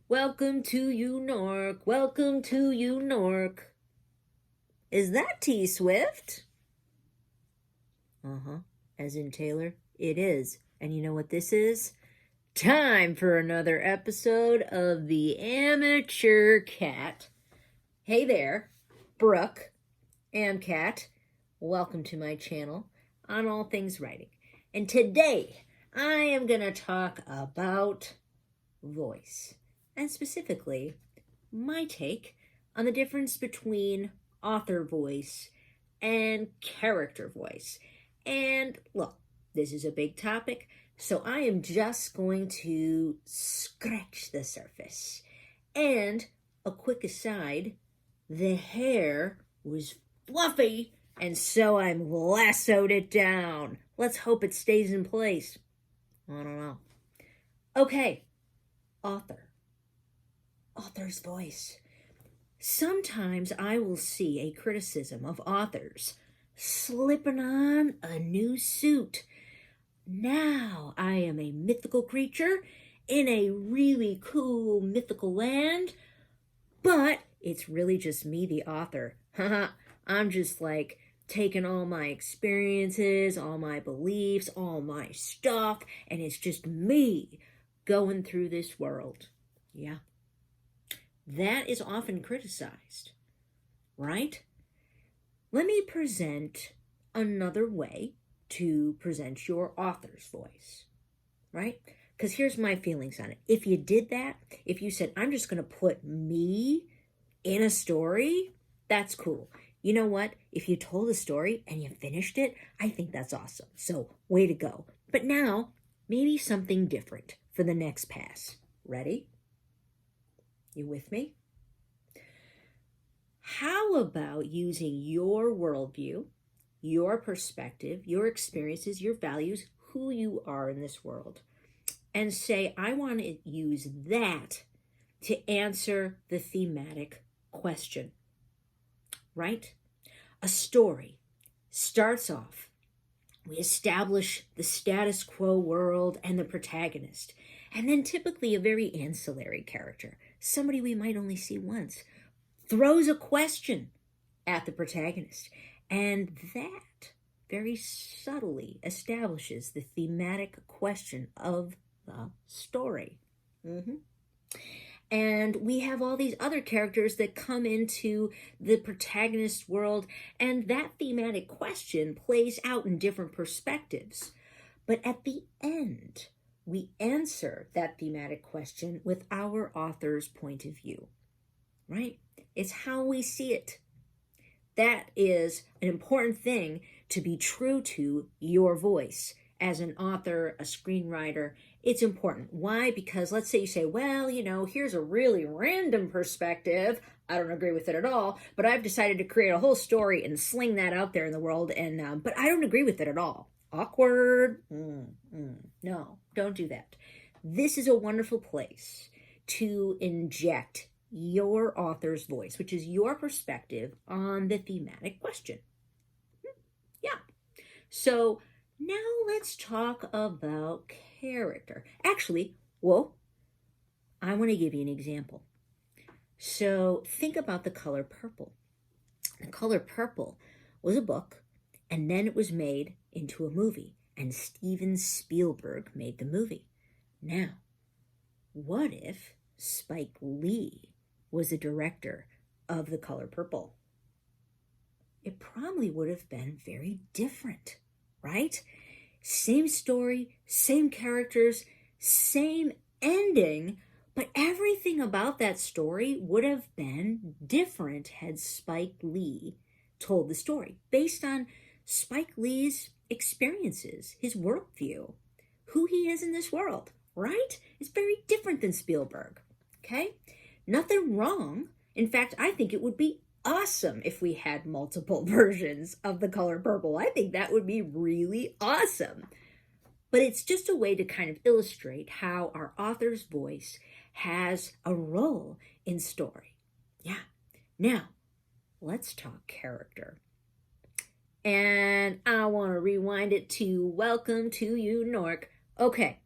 Welcome to you, Nork. Welcome to you, Nork. Is that T Swift? Uh-huh. As in Taylor? It is. And you know what this is? Time for another episode of the Amateur Cat. Hey there, Brooke, AmCat. Welcome to my channel on all things writing. And today, I am going to talk about voice. And specifically, my take on the difference between author voice and character voice. And look, this is a big topic, so I am just going to scratch the surface. And a quick aside, the hair was fluffy, and so I lassoed it down. Let's hope it stays in place. I don't know. Okay, author's voice. Sometimes I will see a criticism of authors slipping on a new suit. Now I am a mythical creature in a really cool mythical land, but it's really just me, the author. I'm just like taking all my experiences, all my beliefs, all my stuff, and it's just me going through this world. Yeah. That is often criticized, right? Let me present another way to present your author's voice, right? Because here's my feelings on it. If you did that, if you said, I'm just going to put me in a story, that's cool. You know what? If you told a story and you finished it, I think that's awesome. So, way to go. But now, maybe something different for the next pass. Ready? You with me? How about using your worldview, your perspective, your experiences, your values, who you are in this world, and say, I want to use that to answer the thematic question, right? A story starts off, we establish the status quo world and the protagonist, and then typically a very ancillary character, somebody we might only see once, throws a question at the protagonist. And that very subtly establishes the thematic question of the story. And we have all these other characters that come into the protagonist's world, and that thematic question plays out in different perspectives. But at the end, we answer that thematic question with our author's point of view, right? It's how we see it. That is an important thing to be true to your voice. As an author, a screenwriter, it's important. Why? Because let's say you say, well, here's a really random perspective. I don't agree with it at all, but I've decided to create a whole story and sling that out there in the world, and but I don't agree with it at all. Awkward. No, don't do that. This is a wonderful place to inject your author's voice, which is your perspective on the thematic question. Yeah. So now let's talk about character. Actually, I want to give you an example. So think about The Color Purple. The Color Purple was a book, and then it was made into a movie, and Steven Spielberg made the movie. Now, what if Spike Lee was the director of The Color Purple? It probably would have been very different, right? Same story, same characters, same ending, but everything about that story would have been different had Spike Lee told the story based on Spike Lee's experiences, his worldview, who he is in this world, right? It's very different than Spielberg, okay? Nothing wrong. In fact, I think it would be awesome if we had multiple versions of The Color Purple. I think that would be really awesome. But it's just a way to kind of illustrate how our author's voice has a role in story. Yeah. Now, let's talk character. And I want to rewind it to welcome to you, Nork. Okay,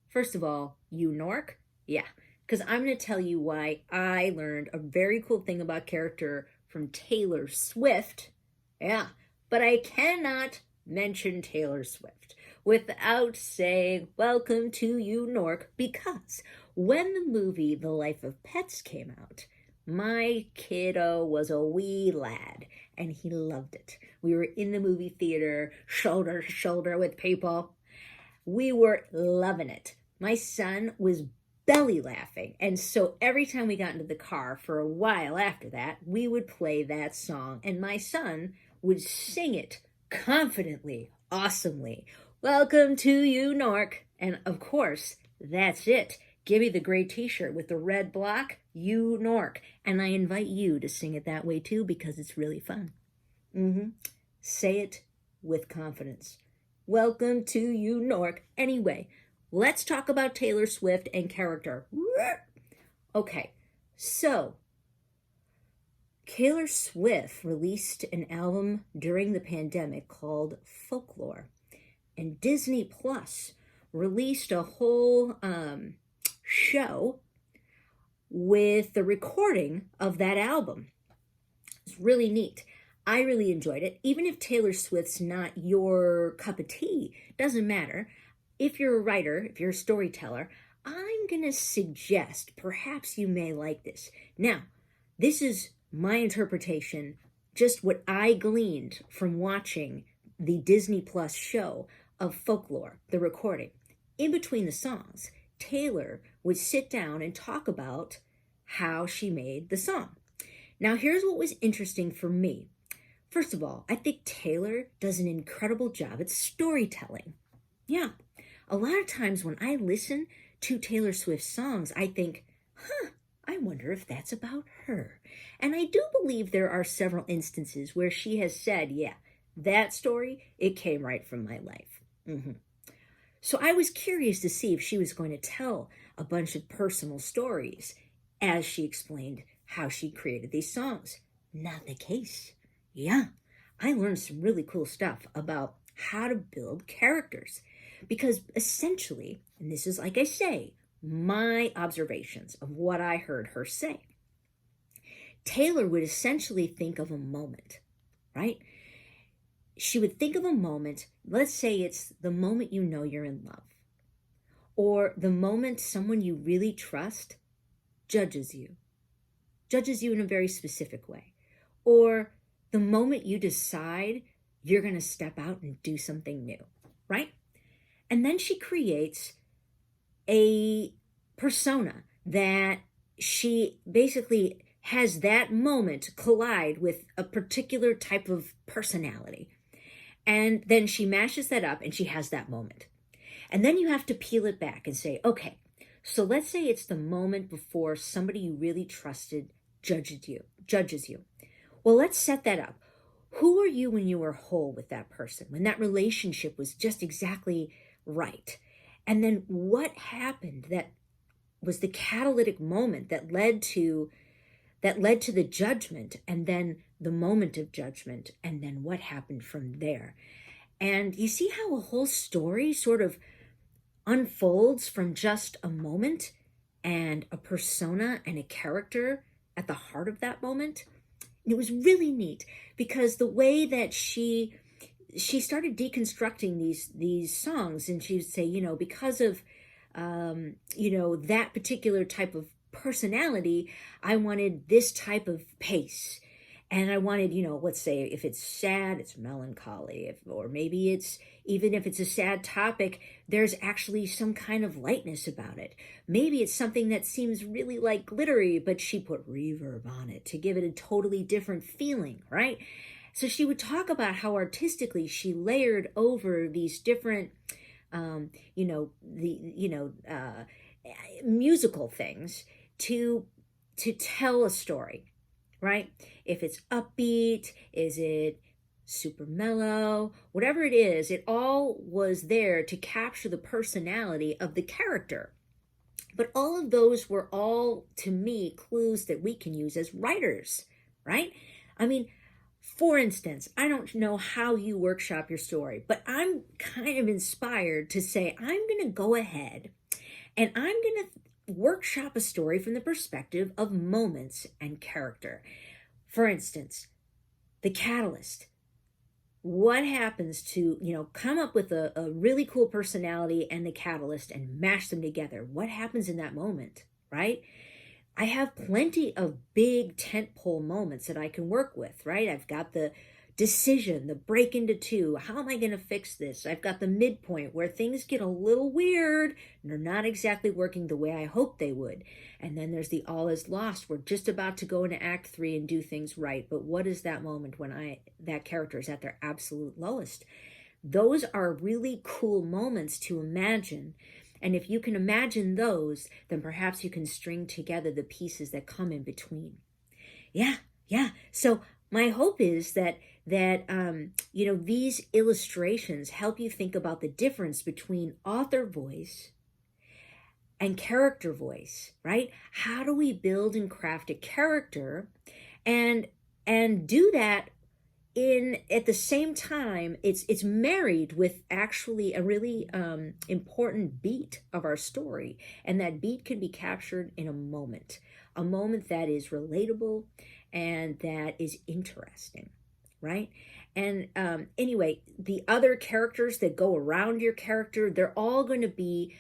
first of all, you, Nork? Yeah, because I'm going to tell you why I learned a very cool thing about character from Taylor Swift. Yeah, but I cannot mention Taylor Swift without saying welcome to you, Nork, because when the movie The Life of Pets came out, my kiddo was a wee lad and he loved it. We were in the movie theater, shoulder to shoulder with people. We were loving it. My son was belly laughing. And so every time we got into the car for a while after that, we would play that song. And my son would sing it confidently, awesomely. Welcome to you, Nork. And of course, that's it. Give me the gray t-shirt with the red block, you, Nork. And I invite you to sing it that way too, because it's really fun. Say it with confidence. Welcome to you, Nork. Anyway, let's talk about Taylor Swift and character. Okay, so Taylor Swift released an album during the pandemic called Folklore, and Disney Plus released a whole show with the recording of that album. It's really neat. I really enjoyed it. Even if Taylor Swift's not your cup of tea, doesn't matter. If you're a writer, if you're a storyteller, I'm going to suggest perhaps you may like this. Now, this is my interpretation, just what I gleaned from watching the Disney Plus show of Folklore, the recording. In between the songs, Taylor would sit down and talk about how she made the song. Now, here's what was interesting for me. First of all, I think Taylor does an incredible job at storytelling. Yeah, a lot of times when I listen to Taylor Swift songs, I think, I wonder if that's about her. And I do believe there are several instances where she has said, yeah, that story, it came right from my life. So I was curious to see if she was going to tell a bunch of personal stories as she explained how she created these songs. Not the case. Yeah, I learned some really cool stuff about how to build characters. Because essentially, and this is like I say, my observations of what I heard her say, Taylor would essentially think of a moment, right? She would think of a moment, let's say it's the moment you know you're in love, or the moment someone you really trust judges you in a very specific way, or the moment you decide you're going to step out and do something new, right? And then she creates a persona that she basically has that moment collide with a particular type of personality. And then she mashes that up and she has that moment. And then you have to peel it back and say, okay, so let's say it's the moment before somebody you really trusted judges you. Well, let's set that up. Who were you when you were whole with that person, when that relationship was just exactly right? And then what happened that was the catalytic moment that led to the judgment, and then the moment of judgment, and then what happened from there? And you see how a whole story sort of unfolds from just a moment and a persona and a character at the heart of that moment. And it was really neat because the way that she started deconstructing these songs, and she would say, because of that particular type of personality, I wanted this type of pace. And I wanted, let's say if it's sad, it's melancholy, or maybe even if it's a sad topic, there's actually some kind of lightness about it. Maybe it's something that seems really like glittery, but she put reverb on it to give it a totally different feeling, right? So she would talk about how artistically she layered over these different, musical things to tell a story, right? If it's upbeat, is it super mellow, whatever it is, it all was there to capture the personality of the character. But all of those were all, to me, clues that we can use as writers, right? I mean, for instance, I don't know how you workshop your story, but I'm kind of inspired to say, I'm going to go ahead and I'm going to workshop a story from the perspective of moments and character. For instance, the catalyst. What happens to, come up with a really cool personality and the catalyst and mash them together? What happens in that moment, right? I have plenty of big tentpole moments that I can work with, right? I've got the decision, the break into two. How am I going to fix this? I've got the midpoint where things get a little weird and they're not exactly working the way I hoped they would. And then there's the all is lost. We're just about to go into act 3 and do things right. But what is that moment when that character is at their absolute lowest? Those are really cool moments to imagine. And if you can imagine those, then perhaps you can string together the pieces that come in between. Yeah. So my hope is that these illustrations help you think about the difference between author voice and character voice, right? How do we build and craft a character and do that at the same time? It's married with actually a really important beat of our story, and that beat can be captured in a moment that is relatable and that is interesting, right? And anyway, the other characters that go around your character, they're all going to be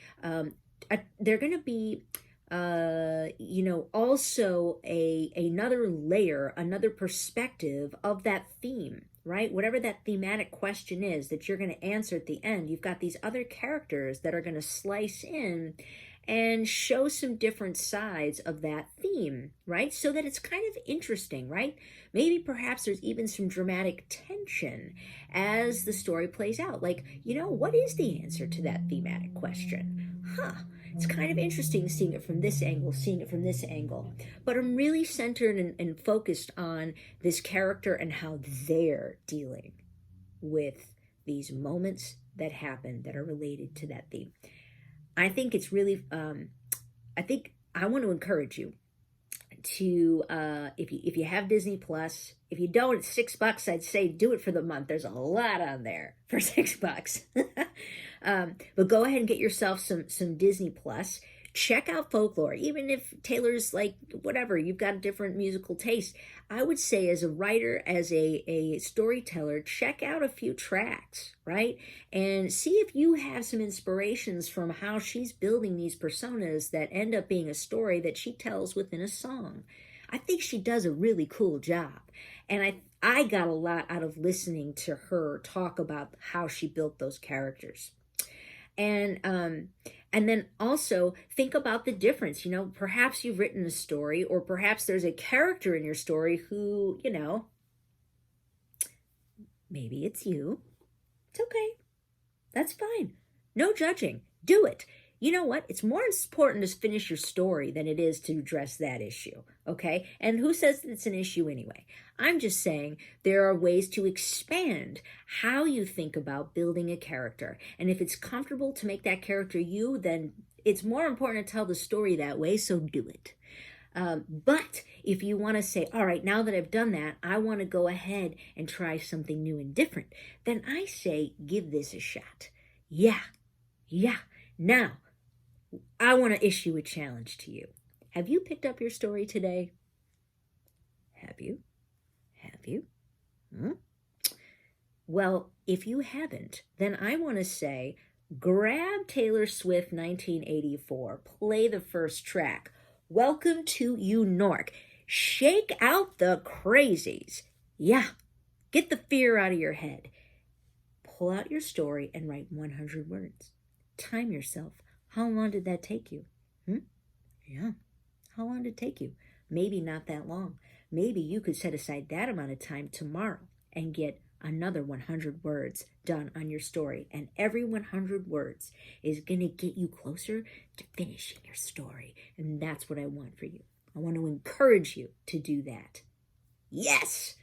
also another layer, another perspective of that theme, right? Whatever that thematic question is that you're going to answer at the end, you've got these other characters that are going to slice in and show some different sides of that theme, right? So that it's kind of interesting, right? Maybe perhaps there's even some dramatic tension as the story plays out. Like, what is the answer to that thematic question? It's kind of interesting seeing it from this angle, seeing it from this angle. But I'm really centered and focused on this character and how they're dealing with these moments that happen that are related to that theme. I think it's really, I want to encourage you to, if you have Disney Plus, if you don't, it's $6. I'd say do it for the month. There's a lot on there for $6. But go ahead and get yourself some Disney Plus. Check out Folklore. Even if Taylor's like, whatever, you've got a different musical taste. I would say as a writer, as a storyteller, check out a few tracks, right? And see if you have some inspirations from how she's building these personas that end up being a story that she tells within a song. I think she does a really cool job. And I got a lot out of listening to her talk about how she built those characters. And then also think about the difference. Perhaps you've written a story, or perhaps there's a character in your story who, maybe it's you. It's okay. That's fine. No judging. Do it. You know what? It's more important to finish your story than it is to address that issue, okay? And who says that it's an issue anyway? I'm just saying there are ways to expand how you think about building a character. And if it's comfortable to make that character you, then it's more important to tell the story that way, so do it. But if you want to say, all right, now that I've done that, I want to go ahead and try something new and different, then I say give this a shot. Yeah. Now, I want to issue a challenge to you. Have you picked up your story today? Have you? Well, if you haven't, then I want to say, grab Taylor Swift 1984, play the first track. Welcome to You Nork. Shake out the crazies. Yeah, get the fear out of your head. Pull out your story and write 100 words. Time yourself. How long did that take you? Yeah. How long did it take you? Maybe not that long. Maybe you could set aside that amount of time tomorrow and get another 100 words done on your story. And every 100 words is going to get you closer to finishing your story. And that's what I want for you. I want to encourage you to do that. Yes!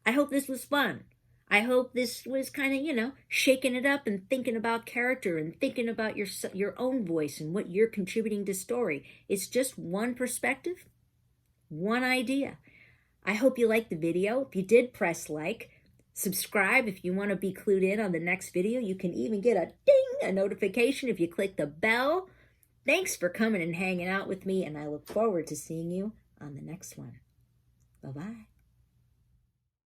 I hope this was fun. I hope this was kind of, shaking it up and thinking about character and thinking about your own voice and what you're contributing to story. It's just one perspective, one idea. I hope you liked the video. If you did, press like. Subscribe if you want to be clued in on the next video. You can even get a ding, a notification if you click the bell. Thanks for coming and hanging out with me, and I look forward to seeing you on the next one. Bye-bye.